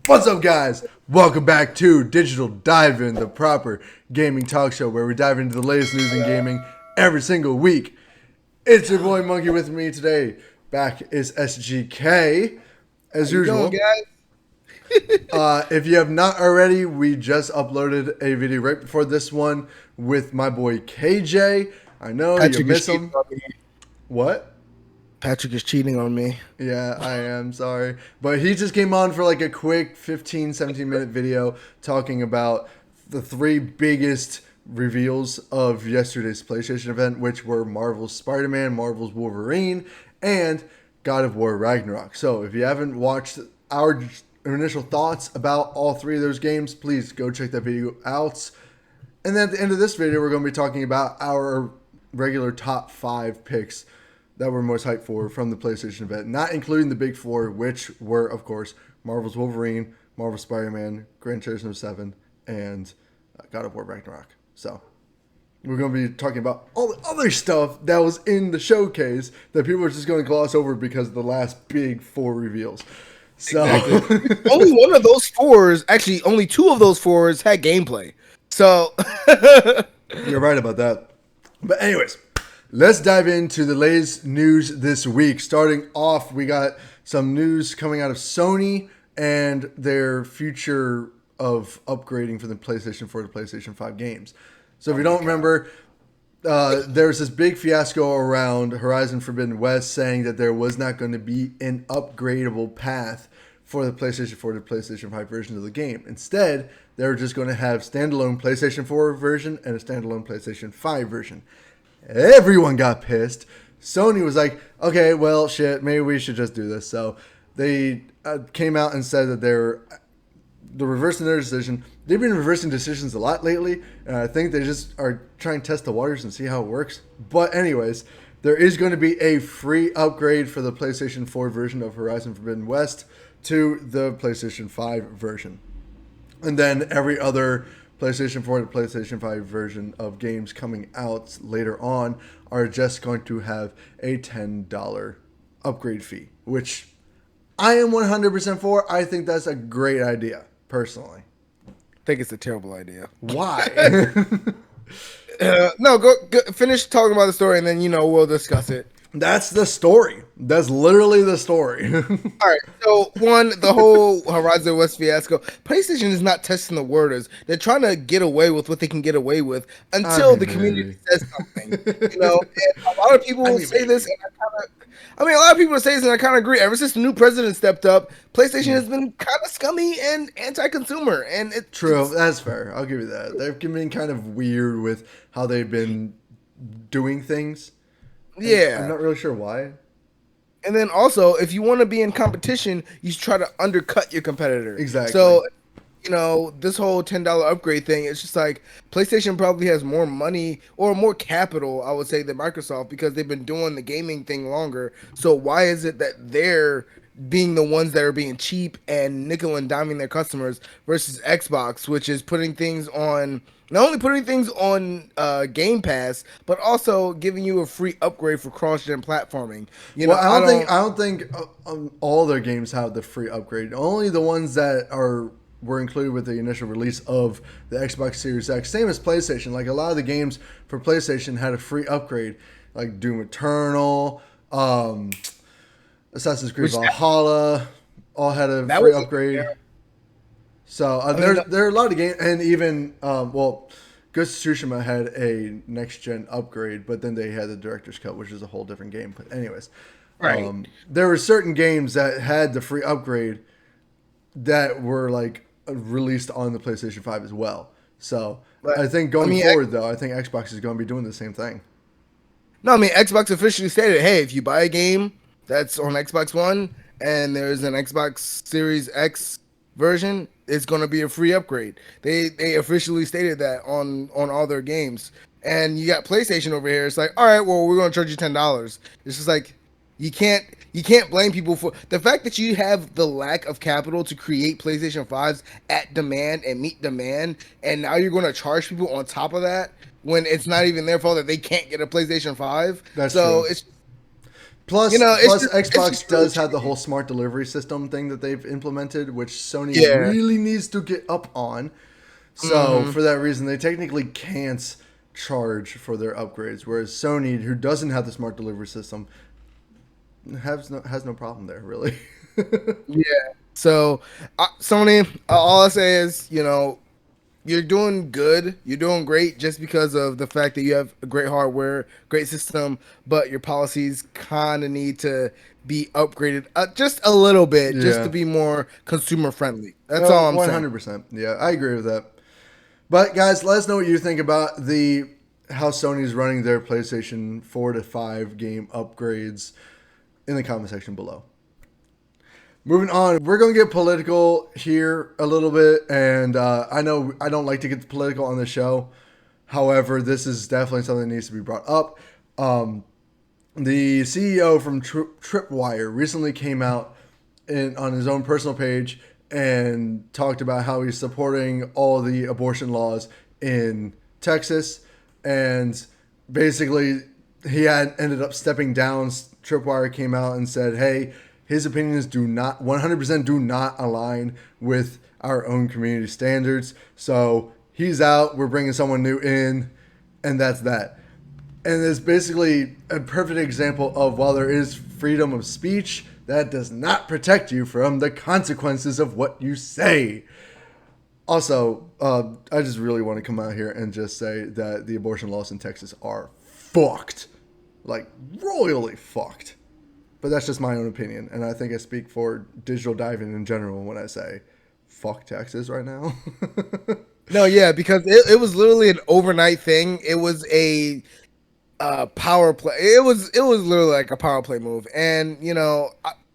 What's up, guys? Welcome back to Digital Dive-In, the proper gaming talk show where we dive into the latest news in gaming every single week. It's your boy Monkey with me today. Back is SGK, as usual. Going, guys? If you have not already, we just uploaded a video right before this one with my boy KJ. I know you miss him. What? Patrick is cheating on me. Yeah, I am sorry. But he just came on for like a quick 15, 17-minute video talking about the three biggest reveals of yesterday's PlayStation event, which were Marvel's Spider-Man, Marvel's Wolverine, and God of War Ragnarok. So if you haven't watched our initial thoughts about all three of those games, please go check that video out. And then at the end of this video, we're going to be talking about our regular top 5 picks that we're most hyped for from the PlayStation event, not including the big four, which were, of course, Marvel's Wolverine, Marvel's Spider-Man, Gran Turismo 7, and God of War Ragnarok. So we're going to be talking about all the other stuff that was in the showcase that people are just going to gloss over because of the last big 4 reveals. So exactly. Only one of those 4s, actually only 2 of those 4s had gameplay. So you're right about that. But anyways, let's dive into the latest news this week. Starting off, we got some news coming out of Sony and their future of upgrading from the PlayStation 4 to PlayStation 5 games. So if you don't remember, there's this big fiasco around Horizon Forbidden West saying that there was not going to be an upgradable path for the PlayStation 4 to PlayStation 5 version of the game. Instead, they were just going to have standalone PlayStation 4 version and a standalone PlayStation 5 version. Everyone got pissed. Sony was like, okay, well, shit, maybe we should just do this. So they came out and said that they're reversing their decision. They've been reversing decisions a lot lately, and I think they just are trying to test the waters and see how it works. But anyways, there is going to be a free upgrade for the PlayStation 4 version of Horizon Forbidden West to the PlayStation 5 version. And then every other PlayStation 4 to PlayStation 5 version of games coming out later on are just going to have a $10 upgrade fee, which I am 100% for. I think that's a great idea, personally. I think it's a terrible idea. Why? No, go finish talking about the story, and then we'll discuss it. That's the story. That's literally the story. All right. So, the whole Horizon West fiasco. PlayStation is not testing the waters. They're trying to get away with what they can get away with until the community says something. And a lot of people will say this, and a lot of people will say this, and I kind of agree. Ever since the new president stepped up, PlayStation has been kind of scummy and anti-consumer, and true. That's fair. I'll give you that. They've been kind of weird with how they've been doing things. Yeah. I'm not really sure why. And then also, if you want to be in competition, you try to undercut your competitor. Exactly. So, this whole $10 upgrade thing, it's just like PlayStation probably has more money or more capital, I would say, than Microsoft because they've been doing the gaming thing longer. So why is it that they're being the ones that are being cheap and nickel and diming their customers versus Xbox, which is putting things on... Not only putting things on Game Pass, but also giving you a free upgrade for cross-gen platforming. I don't think all their games have the free upgrade. Only the ones that were included with the initial release of the Xbox Series X. Same as PlayStation. Like a lot of the games for PlayStation had a free upgrade, like Doom Eternal, Assassin's Creed Valhalla, all had a free upgrade. So there are a lot of games, and even Ghost of Tsushima had a next gen upgrade, but then they had the director's cut, which is a whole different game. But anyways, right. There were certain games that had the free upgrade that were like released on the PlayStation 5 as well. So I think going forward, though, I think Xbox is going to be doing the same thing. No, Xbox officially stated, hey, if you buy a game that's on Xbox One and there's an Xbox Series X version, it's going to be a free upgrade. They officially stated that on all their games. And you got PlayStation over here. It's like, all right, well, we're going to charge you $10. It's just like you can't blame people for the fact that you have the lack of capital to create PlayStation 5s at demand and meet demand, and now you're going to charge people on top of that when it's not even their fault that they can't get a PlayStation 5. That's true. It's It's Plus, just it's Xbox just really does have the cheesy. whole smart delivery system thing that they've implemented, which Sony Yeah. really needs to get up on. So Hmm. for that reason, they technically can't charge for their upgrades, whereas Sony, who doesn't have the smart delivery system, has no problem there really. Yeah. So, Sony, all I say is, you're doing good. You're doing great just because of the fact that you have a great hardware, great system, but your policies kind of need to be upgraded just a little bit just to Yeah. be more consumer friendly. That's Oh, all I'm saying. 100%. Yeah, I agree with that. But guys, let us know what you think about the how Sony's running their PlayStation 4 to 5 game upgrades in the comment section below. Moving on, we're going to get political here a little bit, and I know I don't like to get political on the show. However, this is definitely something that needs to be brought up. Um, the CEO from Tripwire recently came out on his own personal page and talked about how he's supporting all the abortion laws in Texas, and basically he had ended up stepping down. Tripwire came out and said, "Hey, his opinions do not 100% do not align with our own community standards. So he's out. We're bringing someone new in, and that's that." And it's basically a perfect example of while there is freedom of speech, that does not protect you from the consequences of what you say. Also, I just really want to come out here and just say that the abortion laws in Texas are fucked. Like, royally fucked. But that's just my own opinion. And I think I speak for digital diving in general when I say fuck Texas right now. No, yeah, because it was literally an overnight thing. It was a power play. It was literally like a power play move. And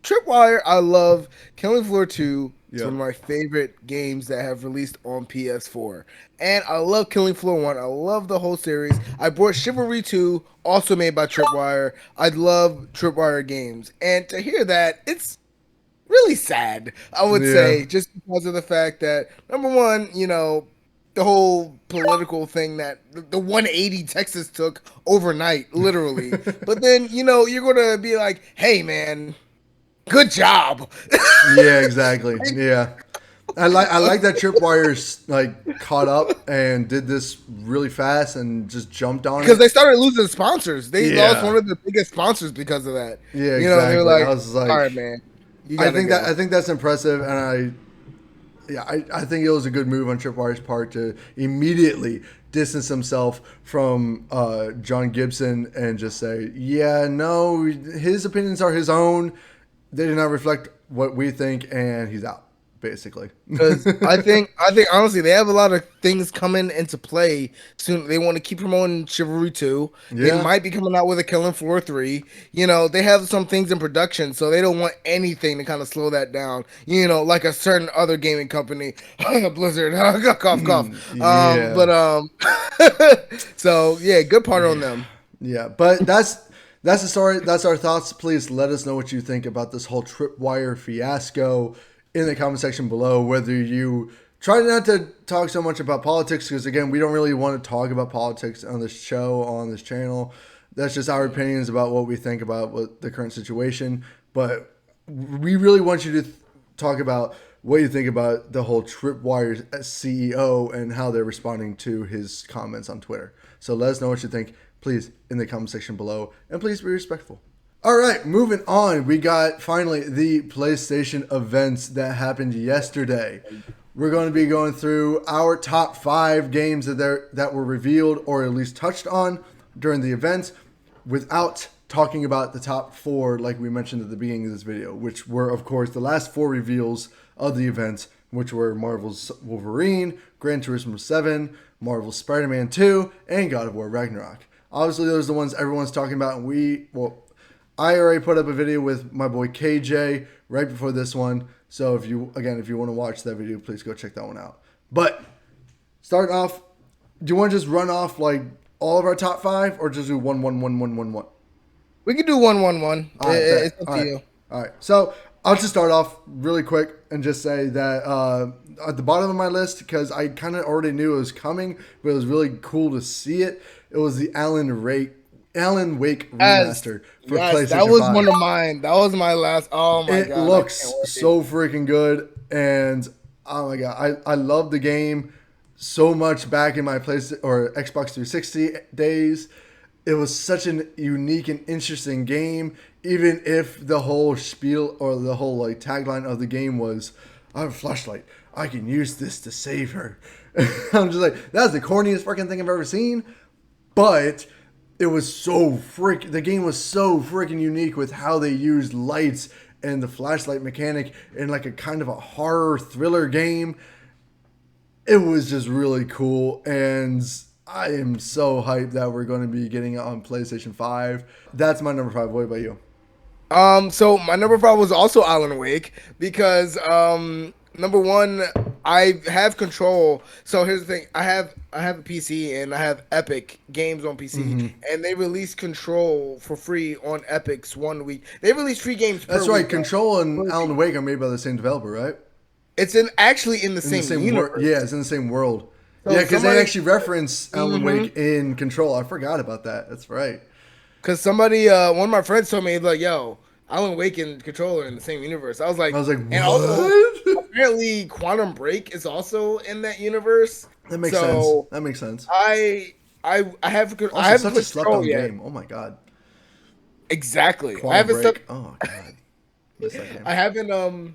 Tripwire, I love. Killing Floor 2. It's one Yep. of my favorite games that have released on PS4. And I love Killing Floor 1. I love the whole series. I bought Chivalry 2, also made by Tripwire. I love Tripwire games. And to hear that, it's really sad, I would Yeah. say, just because of the fact that number one, the whole political thing that the 180 Texas took overnight, literally. But then, you're gonna be like, hey man, good job. Yeah, exactly. Yeah. I like that Tripwire's like caught up and did this really fast and just jumped on Because it. they started losing sponsors. They lost Yeah. one of the biggest sponsors because of that. Yeah, They were exactly. I like, was all like right, man, you gotta I go. think that's impressive, and I think it was a good move on Tripwire's part to immediately distance himself from John Gibson and just say, yeah, no, his opinions are his own. They do not reflect what we think, and he's out, basically. Because I think honestly they have a lot of things coming into play soon. They want to keep promoting Chivalry 2. They Yeah. might be coming out with a Killing Floor 3. They have some things in production, so they don't want anything to kind of slow that down. Like a certain other gaming company, Blizzard, cough cough. Yeah. So yeah, good part on Yeah. them. Yeah. But that's the story. That's our thoughts. Please let us know what you think about this whole Tripwire fiasco in the comment section below. Whether you try not to talk so much about politics, because again, we don't really want to talk about politics on this show, on this channel. That's just our opinions about what we think about the current situation. But we really want you to talk about what you think about the whole Tripwire CEO and how they're responding to his comments on Twitter. So let us know what you think, please, in the comment section below. And please be respectful. All right, moving on. We got finally the PlayStation events that happened yesterday. We're going to be going through our top 5 games that were revealed or at least touched on during the event without talking about the top 4 like we mentioned at the beginning of this video, which were, of course, the last 4 reveals of the event, which were Marvel's Wolverine, Gran Turismo 7, Marvel's Spider-Man 2, and God of War Ragnarok. Obviously, those are the ones everyone's talking about, and I already put up a video with my boy KJ right before this one. So if you want to watch that video, please go check that one out. But starting off, do you want to just run off like all of our top 5 or just do 1 1 1 1 1 1? We can do 1-1-1. All right, It's bet. up All to right. you. All right. So I'll just start off really quick and just say that at the bottom of my list, because I kind of already knew it was coming, but it was really cool to see it. It was the Alan Wake Alan Wake Yes, remastered for yes, that PlayStation was 5. one of mine. That was my last. Oh my It god, I can't looks wait. so freaking good, and oh my god, I love the game so much back in my place or Xbox 360 days. It was such an unique and interesting game, even if the whole spiel or the whole like tagline of the game was, "I have a flashlight. I can use this to save her." I'm just like, that's the corniest fucking thing I've ever seen. But it was so the game was so freaking unique with how they used lights and the flashlight mechanic in like a kind of a horror thriller game. It was just really cool, and I am so hyped that we're going to be getting it on PlayStation 5. That's my number 5. What about you? So my number 5 was also Alan Wake because number one, I have control. So here's the thing: I have a PC and I have Epic games on PC, and they release Control for free on Epic's 1 week. They release free games. That's per right. week, Control and per Alan week. Wake are made by the same developer, right? It's actually in the In the same same world. universe. Yeah, it's in the same world. So Yeah, because they somebody, actually reference Alan Mhm. Wake in Control. I forgot about that. That's right. Cause somebody, one of my friends told me like, "Yo, Alan Wake and Control are in the same universe." I was like, I was like, and also what? apparently Quantum Break is also in that universe. That makes sense. So That makes sense. I Also, haven't such a put Control slept-on yet. game. Oh my god. Exactly. I Quantum haven't Break. Oh god. Miss that game. I haven't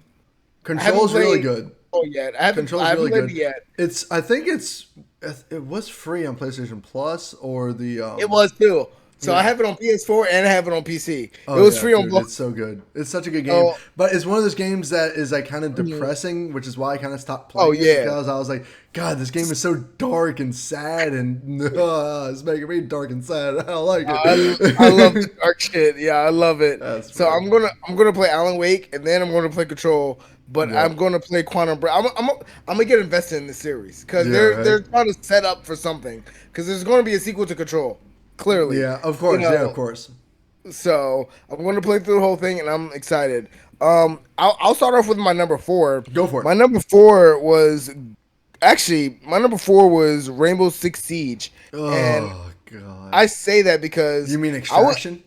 Control's really played good. Control yet. Control's I haven't really played good. it yet. I think it was free on PlayStation Plus or the It was too. So I yeah. have it on PS4 and I have it on PC. It Oh was yeah, free on dude, both. it's so good. It's such a good game, So, but it's one of those games that is like kind of mhm. depressing, which is why I kind of stopped Oh playing it yeah. because I was like, God, this game is so dark and sad, and it's making me dark and sad. I don't like I love the it. dark shit. Yeah, I love it. That's So fair. I'm gonna play Alan Wake and then I'm gonna play Control, but Yep. I'm gonna play Quantum Break. I'm gonna get invested in the series because Yeah. Right. they're trying to set up for something because there's gonna be a sequel to Control, clearly. Yeah. Of You course. Yeah. Of know, course. so I'm gonna play through the whole thing and I'm excited. I'll start off with my number 4. Go for it. My number 4 was Rainbow Six Siege, and Oh God. I say that because You mean I was. Extraction?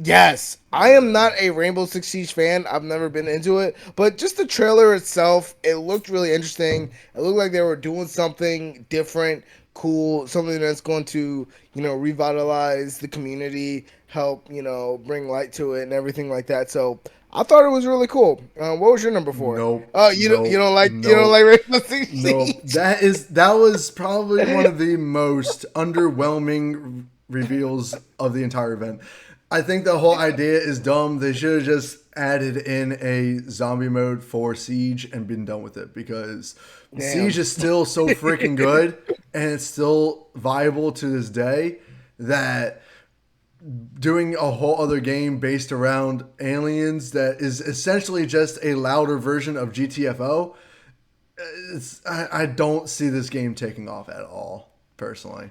Yes, I am not a Rainbow Six Siege fan. I've never been into it, but just the trailer itself, it looked really interesting. It looked like they were doing something different, cool, something that's going to, revitalize the community, help, bring light to it and everything like that. So I thought it was really cool. What was your number 4? Nope. Oh, you Nope. don't like Nope. Rainbow Six No, Siege? that was probably one of the most underwhelming reveals of the entire event. I think the whole idea is dumb. They should have just added in a zombie mode for Siege and been done with it because Damn. Siege is still so freaking good and it's still viable to this day that doing a whole other game based around aliens that is essentially just a louder version of GTFO. I don't see this game taking off at all, personally.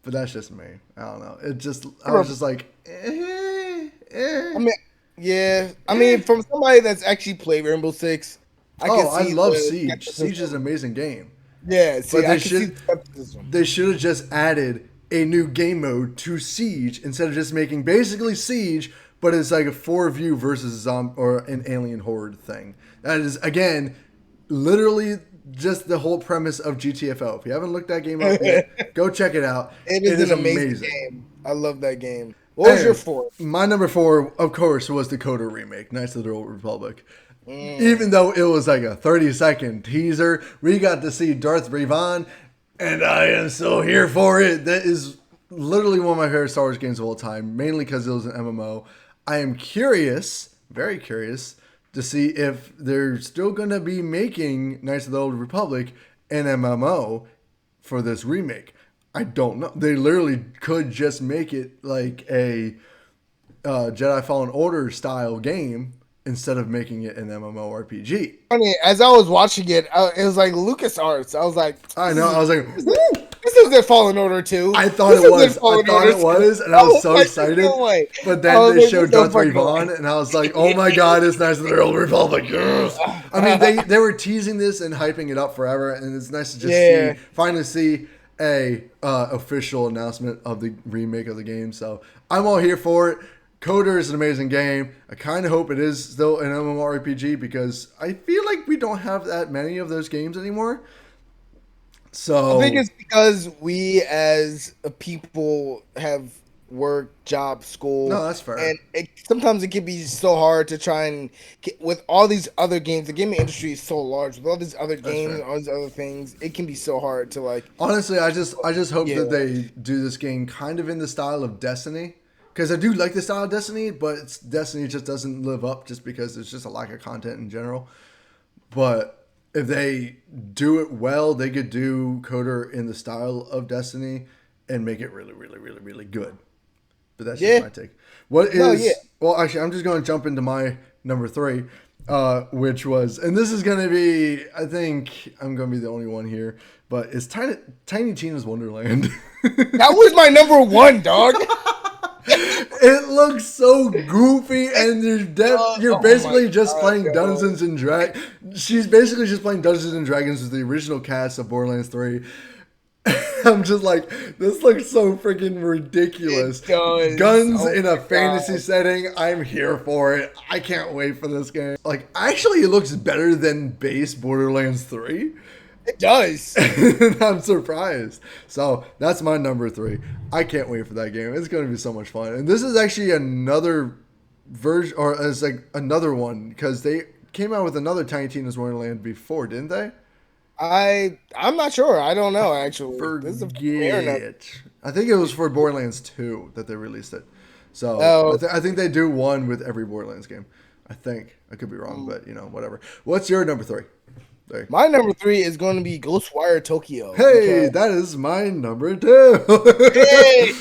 But that's just me. I don't know. I was just like, I mean, yeah. I mean, from somebody that's actually played Rainbow Six, I love the Siege. skepticism. Siege is an amazing game. Yeah, see, But I can see the skepticism. they should have just added a new game mode to Siege instead of just making basically Siege, but it's like a 4-view versus or an alien horde thing. That is again literally just the whole premise of GTFO. If you haven't looked that game up yet, go check it out. It is an amazing game. I love that game. What was Anyway, your 4? My number 4, of course, was the Coda remake, Knights of the Old Republic. Even though it was like a 30-second teaser, we got to see Darth Revan, and I am so here for it. That is literally one of my favorite Star Wars games of all time, mainly because it was an MMO. I am curious, very curious, to see if they're still going to be making Knights of the Old Republic an MMO for this remake. I don't know. They literally could just make it like a Jedi Fallen Order style game instead of making it an MMORPG. Funny, as I was watching it, it was like LucasArts. I was like, I know. I was like, woo! this is their Fallen Order 2. I thought This it is was. their I Fallen thought Order it was, 2. and I was so like, excited. no way. But I then was they like, showed there's Darth no fucking Revan, way. and I was like, "Oh my God, it's Knights of the Old Republic!" Yes. I mean, they were teasing this and hyping it up forever, and it's nice to just Yeah. finally see. a official announcement of the remake of the game. So I'm all here for it. Coder is an amazing game. I kind of hope it is still an MMORPG because I feel like we don't have that many of those games anymore. So I think it's because we as a people have work, job, school, no, that's fair. and sometimes it can be so hard to try and get, with all these other games. The gaming industry is so large with all these other That's games, fair. all these other things. It can be so hard to like. Honestly, I just hope Yeah, that they do this game kind of in the style of Destiny. Because I do like the style of Destiny, but Destiny just doesn't live up just because there's just a lack of content in general. But if they do it well, they could do Coder in the style of Destiny and make it really, really, really, really good. But that's just yeah, my take. What is no, yeah. well? Actually, I'm just going to jump into my number three, which was, and this is going to be. I think I'm going to be the only one here, but it's Tiny Tina's Wonderland. That was my number one, dog. It looks so goofy, and you're Oh my basically just God, playing yo. Dungeons and Dragons. She's basically just playing Dungeons and Dragons with the original cast of Borderlands 3. I'm just like, this looks so freaking ridiculous. It does. Guns Oh in a my fantasy God. setting. I'm here for it. I can't wait for this game. Like, actually, it looks better than base Borderlands 3. It does. I'm surprised. So that's my number three. I can't wait for that game. It's going to be so much fun. And this is actually another version, or as like another one, because they came out with another Tiny Tina's Wonderland before, didn't they? I'm not sure. I don't know actually. This is a premiere now. Forget. I think it was for Borderlands 2 that they released it. So Oh, I think they do one with every Borderlands game. I think. I could be wrong, but whatever. What's your number three? There. my number three is going to be Ghostwire Tokyo. Hey, that is my number two. Hey!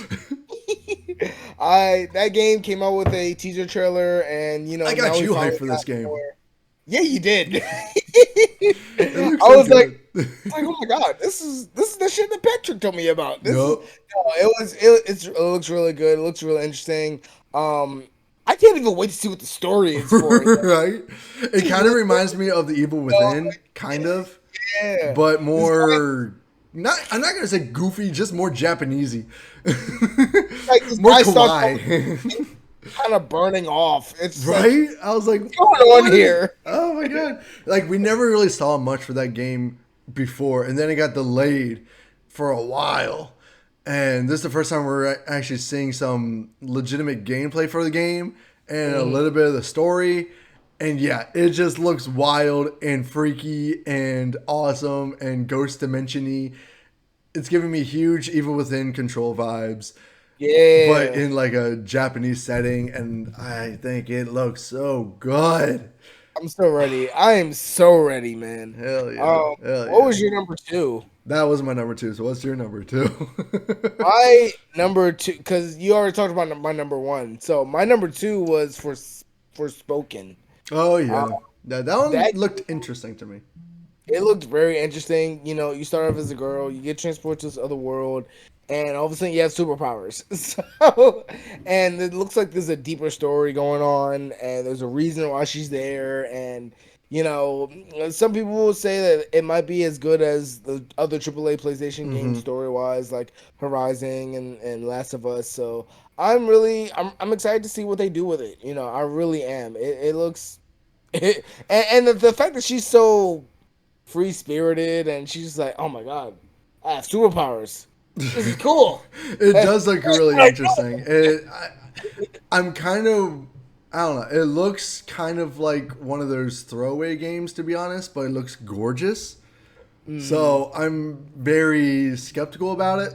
I that game came out with a teaser trailer, and I now got we you finally hyped for this got game. more. Yeah, you did. It I looks so was good. like, oh my god, this is the shit that Patrick told me about. Yup. No, it looks really good. It looks really interesting. I can't even wait to see what the story is for it. Right? It kind of reminds me of The Evil Within, kind of, Yeah, but this guy, more. Not. I'm not gonna say goofy, just more Japanesey, like this more guy starts kawaii. kind of burning off. It's like, Right? I was like, what's going on here? Oh my god! Like we never really saw much for that game before, and then it got delayed for a while. And this is the first time we're actually seeing some legitimate gameplay for the game and a little bit of the story. And yeah, it just looks wild and freaky and awesome and ghost dimension-y. It's giving me huge Evil Within control vibes, but Yeah. in like a Japanese setting, and I think it looks so good. I'm so ready. I am so ready, man. Hell yeah. Hell What yeah. was your number two? That was my number two. So what's your number two? My number two, because you already talked about my number one. So my number two was for Spoken. Oh yeah. That one That looked interesting to me. it looked very interesting. You start off as a girl, you get transported to this other world, and all of a sudden you have superpowers. So, and it looks like there's a deeper story going on, and there's a reason why she's there. And some people will say that it might be as good as the other AAA PlayStation games story wise, like Horizon and Last of Us. So I'm excited to see what they do with it. I really am. It looks, and the fact that she's so free spirited, and she's just like, oh my god, I have superpowers. This is cool. It does look really interesting. I'm kind of, I don't know. It looks kind of like one of those throwaway games, to be honest, but it looks gorgeous. So I'm very skeptical about it.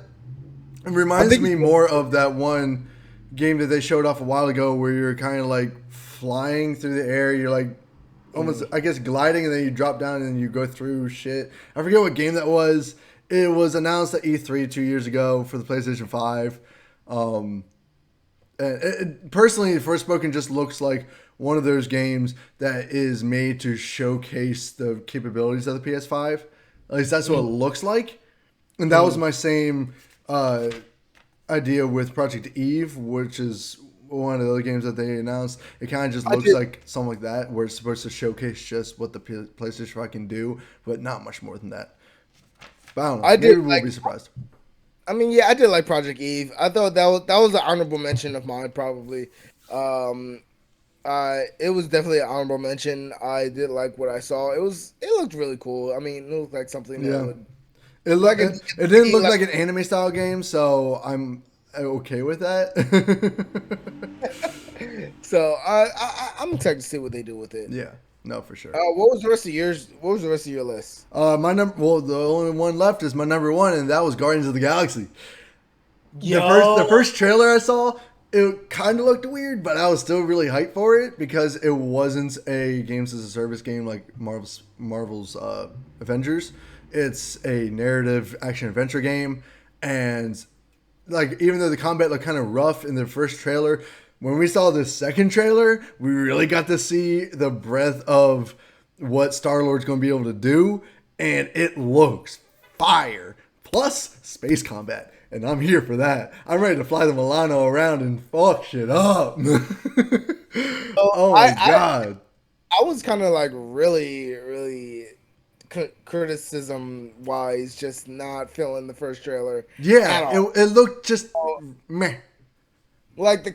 It reminds me more of that one game that they showed off a while ago where you're kind of like flying through the air. You're like almost, I guess, gliding, and then you drop down and you go through shit. I forget what game that was. It was announced at E3 2 years ago for the PlayStation 5. Personally, Forspoken just looks like one of those games that is made to showcase the capabilities of the PS5. At least that's what it looks like. And that was my same idea with Project Eve, which is one of the other games that they announced. It kind of just looks like something like that, where it's supposed to showcase just what the PlayStation 5 can do, but not much more than that. But I don't know. Maybe we'll be surprised. I mean, yeah, I did like Project Eve. I thought that was an honorable mention of mine, probably. Um, it was definitely an honorable mention. I did like what I saw. It looked really cool. I mean, it looked like something that Yeah. would It like looked. a It didn't DC, look like like an anime style game, so I'm okay with that. so. I'm excited to see what they do with it. Yeah. No, for sure. What was the rest of yours? What was the rest of your list? My number. Well, the only one left is my number one, and that was Guardians of the Galaxy. The Yo, first trailer I saw, it kind of looked weird, but I was still really hyped for it because it wasn't a games as a service game like Marvel's Avengers. It's a narrative action adventure game, and like even though the combat looked kind of rough in the first trailer, when we saw the second trailer, we really got to see the breadth of what Star Lord's going to be able to do, and it looks fire. Plus space combat, and I'm here for that. I'm ready to fly the Milano around and fuck shit up. Oh my god. I was kind of like really criticism wise, just not feeling the first trailer at Yeah, all. it looked just meh. Like the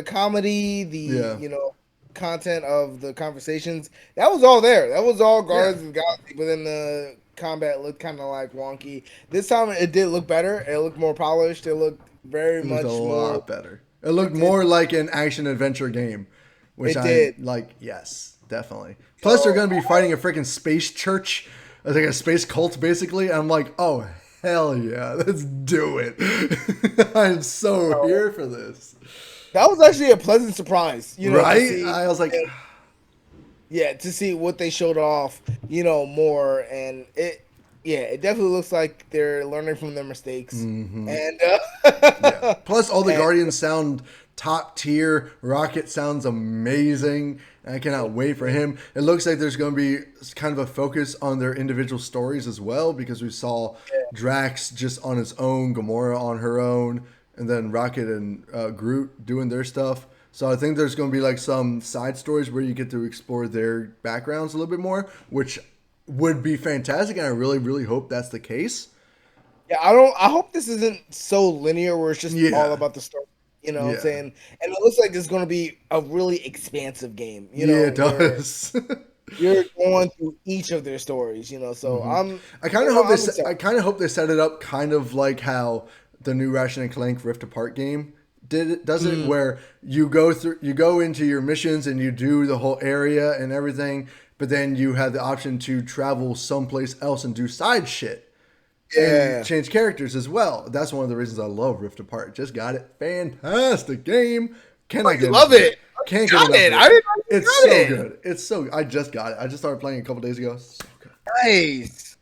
comedy, Yeah. content of the conversations, that was all there. That was all Yeah. Guardians of the Galaxy, but then the combat looked kind of like wonky. This time it did look better. It looked more polished. It looked very It looked much a more. lot better. It looked It did. more like an action adventure game, which It I did. like. Yes, definitely. Plus, they're going to be fighting a freaking space church, like a space cult, basically. I'm like, oh hell yeah, let's do it. I'm so here for this. That was actually a pleasant surprise, to Right? see. I was like, Yeah, to see what they showed off, more, and it definitely looks like they're learning from their mistakes, and yeah. Plus, all the and Guardians sound top tier. Rocket sounds amazing. I cannot wait for him. It looks like there's going to be kind of a focus on their individual stories as well because we saw Drax just on his own, Gamora on her own, and then Rocket and Groot doing their stuff. So I think there's going to be like some side stories where you get to explore their backgrounds a little bit more, which would be fantastic. And I really, really hope that's the case. yeah, I hope this isn't so linear where it's just all Yeah. about the story. You know what I'm Yeah. saying? And it looks like it's going to be a really expansive game. Yeah, it Where does. you're going through each of their stories. So I kind of hope I'm excited. I kind of hope they set it up kind of like how the new Ratchet and Clank Rift Apart game does it, where you go into your missions and you do the whole area and everything, but then you have the option to travel someplace else and do side shit Yeah. and change characters as well. That's one of the reasons I love Rift Apart. Just got it, fantastic game. Cannot get Love enough of it. Can't get Got enough it. of I it. didn't know you It's got so it. good. It's so. I just got it. I just started playing a couple days ago. So good. Nice.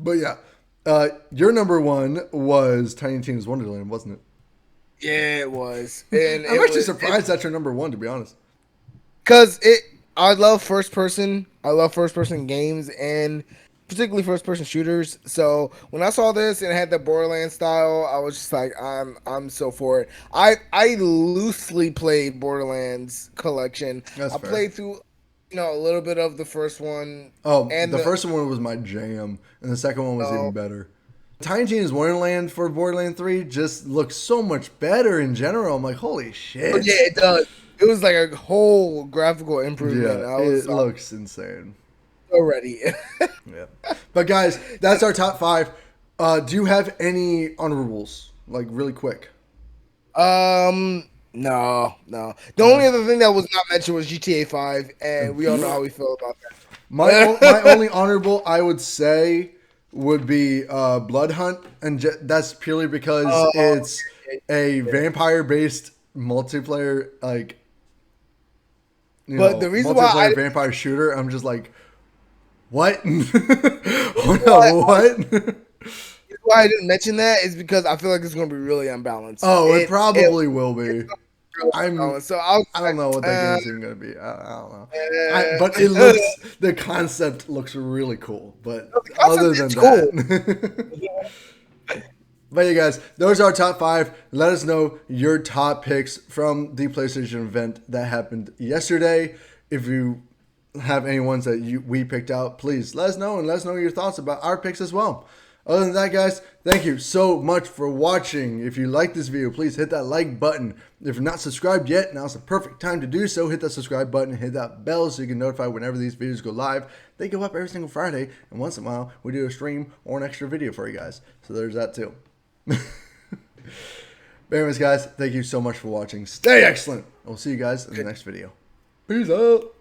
But yeah, your number one was Tiny Tina's Wonderland, wasn't it? Yeah, it was. And I'm actually surprised that's your number one, to be honest. because I love first person. I love first person games and particularly first person shooters. So when I saw this and it had the Borderlands style, I was just like, I'm so for it. I loosely played Borderlands collection. That's I fair. played through, a little bit of the first one. Oh, And the first one was my jam, and the second one was even Oh. better. Tiny Tina's Wonderland for Borderlands 3 just looks so much better in general. I'm like, holy shit. yeah, it does. It was like a whole graphical improvement. Yeah, I was it looks insane. so ready. Yeah. But guys, that's our top five. Do you have any honorables? Like really quick. No. The only other thing that was not mentioned was GTA 5, and we all know how we feel about that. My only honorable I would say would be Blood Hunt, and that's purely because it's a vampire based multiplayer But the reason why multiplayer vampire shooter. I'm just like, what? Oh, no, what? why I didn't mention that is because I feel like it's going to be really unbalanced. Oh, it probably will be. Really I'm. unbalanced. So I I don't know what that game's even gonna be. I don't know. But it looks. The concept looks really cool. But concept other than is that. But yeah, guys, those are our top five. Let us know your top picks from the PlayStation event that happened yesterday. If you have any ones that we picked out, please let us know and let us know your thoughts about our picks as well. Other than that, guys, thank you so much for watching. If you like this video, please hit that like button. If you're not subscribed yet, now's the perfect time to do so. Hit that subscribe button and hit that bell so you can notify whenever these videos go live. They go up every single Friday, and once in a while, we do a stream or an extra video for you guys. So there's that too. But anyways, guys, thank you so much for watching. Stay excellent. We'll see you guys in the next video. Peace out.